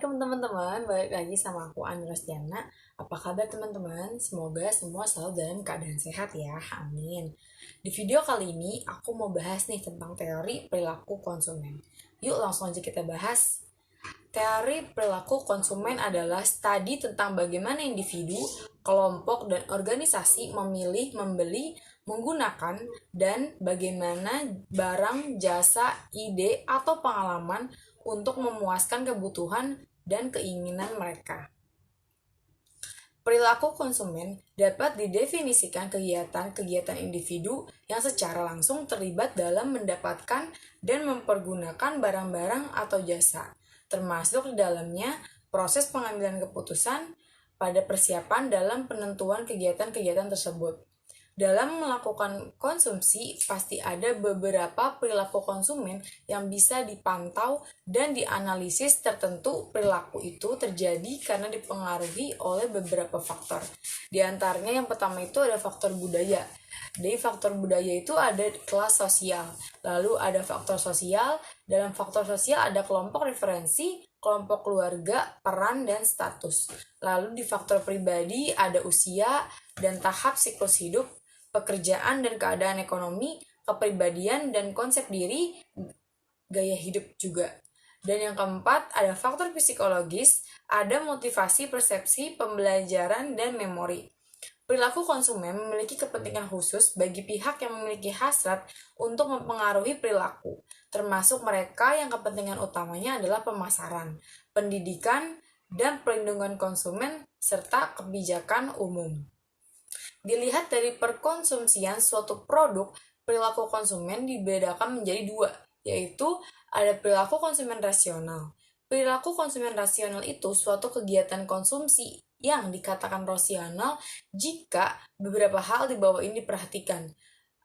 Assalamualaikum teman-teman, balik lagi sama aku Anu Rostiana. Apa kabar teman-teman? Semoga semua selalu dalam keadaan sehat ya, amin. Di video kali ini aku mau bahas nih tentang teori perilaku konsumen. Yuk langsung aja kita bahas. Teori perilaku konsumen adalah studi tentang bagaimana individu, kelompok, dan organisasi memilih, membeli, menggunakan, dan bagaimana barang, jasa, ide, atau pengalaman untuk memuaskan kebutuhan dan keinginan mereka. Perilaku konsumen dapat didefinisikan kegiatan-kegiatan individu yang secara langsung terlibat dalam mendapatkan dan mempergunakan barang-barang atau jasa, termasuk di dalamnya proses pengambilan keputusan pada persiapan dalam penentuan kegiatan-kegiatan tersebut. Dalam melakukan konsumsi, pasti ada beberapa perilaku konsumen yang bisa dipantau dan dianalisis. Tertentu perilaku itu terjadi karena dipengaruhi oleh beberapa faktor. Di antaranya yang pertama itu ada faktor budaya. Dari faktor budaya itu ada kelas sosial, lalu ada faktor sosial. Dalam faktor sosial ada kelompok referensi, kelompok keluarga, peran, dan status. Lalu di faktor pribadi ada usia dan tahap siklus hidup, pekerjaan dan keadaan ekonomi, kepribadian dan konsep diri, gaya hidup juga. Dan yang keempat, ada faktor psikologis, ada motivasi, persepsi, pembelajaran, dan memori. Perilaku konsumen memiliki kepentingan khusus bagi pihak yang memiliki hasrat untuk mempengaruhi perilaku, termasuk mereka yang kepentingan utamanya adalah pemasaran, pendidikan, dan perlindungan konsumen, serta kebijakan umum. Dilihat dari perkonsumsian suatu produk, perilaku konsumen dibedakan menjadi dua, yaitu ada perilaku konsumen rasional. Perilaku konsumen rasional itu suatu kegiatan konsumsi yang dikatakan rasional jika beberapa hal di bawah ini diperhatikan.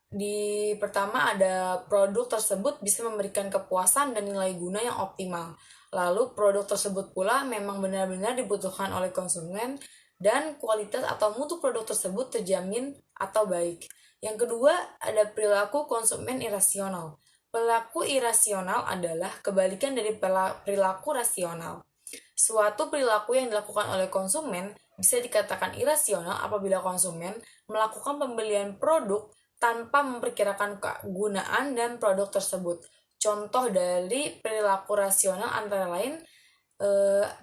Di pertama ada produk tersebut bisa memberikan kepuasan dan nilai guna yang optimal. Lalu produk tersebut pula memang benar-benar dibutuhkan oleh konsumen dan kualitas atau mutu produk tersebut terjamin atau baik. Yang kedua, ada perilaku konsumen irasional. Perilaku irasional adalah kebalikan dari perilaku rasional. Suatu perilaku yang dilakukan oleh konsumen bisa dikatakan irasional apabila konsumen melakukan pembelian produk tanpa memperkirakan kegunaan dan produk tersebut. Contoh dari perilaku rasional antara lain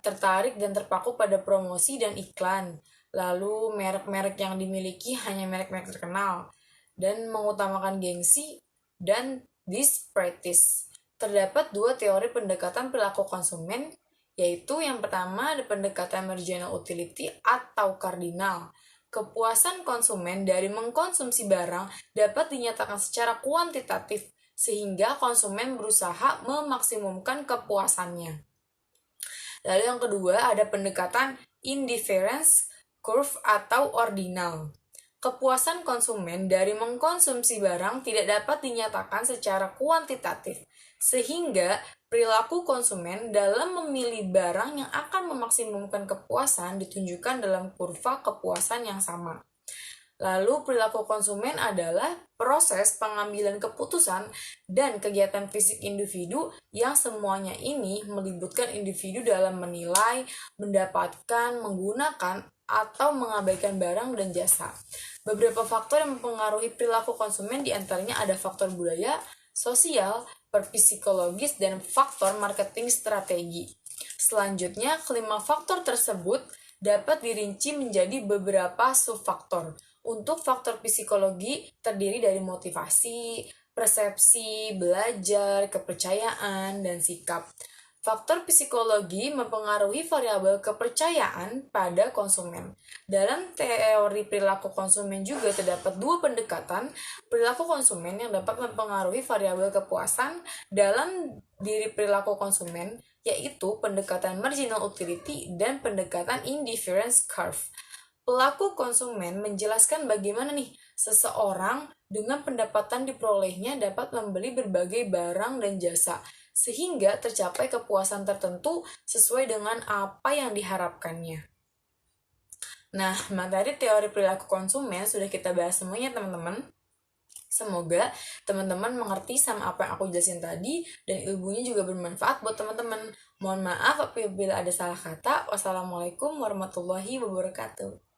tertarik dan terpaku pada promosi dan iklan, lalu merek-merek yang dimiliki hanya merek-merek terkenal, dan mengutamakan gengsi dan dispratis. Terdapat dua teori pendekatan perilaku konsumen, yaitu yang pertama ada pendekatan marginal utility atau kardinal. Kepuasan konsumen dari mengkonsumsi barang dapat dinyatakan secara kuantitatif, sehingga konsumen berusaha memaksimumkan kepuasannya. Lalu yang kedua ada pendekatan indifference curve atau ordinal. Kepuasan konsumen dari mengkonsumsi barang tidak dapat dinyatakan secara kuantitatif, sehingga perilaku konsumen dalam memilih barang yang akan memaksimumkan kepuasan ditunjukkan dalam kurva kepuasan yang sama. Lalu perilaku konsumen adalah proses pengambilan keputusan dan kegiatan fisik individu yang semuanya ini melibatkan individu dalam menilai, mendapatkan, menggunakan, atau mengabaikan barang dan jasa. Beberapa faktor yang mempengaruhi perilaku konsumen diantaranya ada faktor budaya, sosial, psikologis, dan faktor marketing strategi. Selanjutnya, kelima faktor tersebut dapat dirinci menjadi beberapa subfaktor. Untuk faktor psikologi terdiri dari motivasi, persepsi, belajar, kepercayaan, dan sikap. Faktor psikologi mempengaruhi variabel kepercayaan pada konsumen. Dalam teori perilaku konsumen juga terdapat dua pendekatan perilaku konsumen yang dapat mempengaruhi variabel kepuasan dalam diri perilaku konsumen, yaitu pendekatan marginal utility dan pendekatan indifference curve. Pelaku konsumen menjelaskan bagaimana nih seseorang dengan pendapatan diperolehnya dapat membeli berbagai barang dan jasa, sehingga tercapai kepuasan tertentu sesuai dengan apa yang diharapkannya. Nah, materi teori perilaku konsumen sudah kita bahas semuanya teman-teman. Semoga teman-teman mengerti sama apa yang aku jelasin tadi dan ilmunya juga bermanfaat buat teman-teman. Mohon maaf apabila ada salah kata. Wassalamualaikum warahmatullahi wabarakatuh.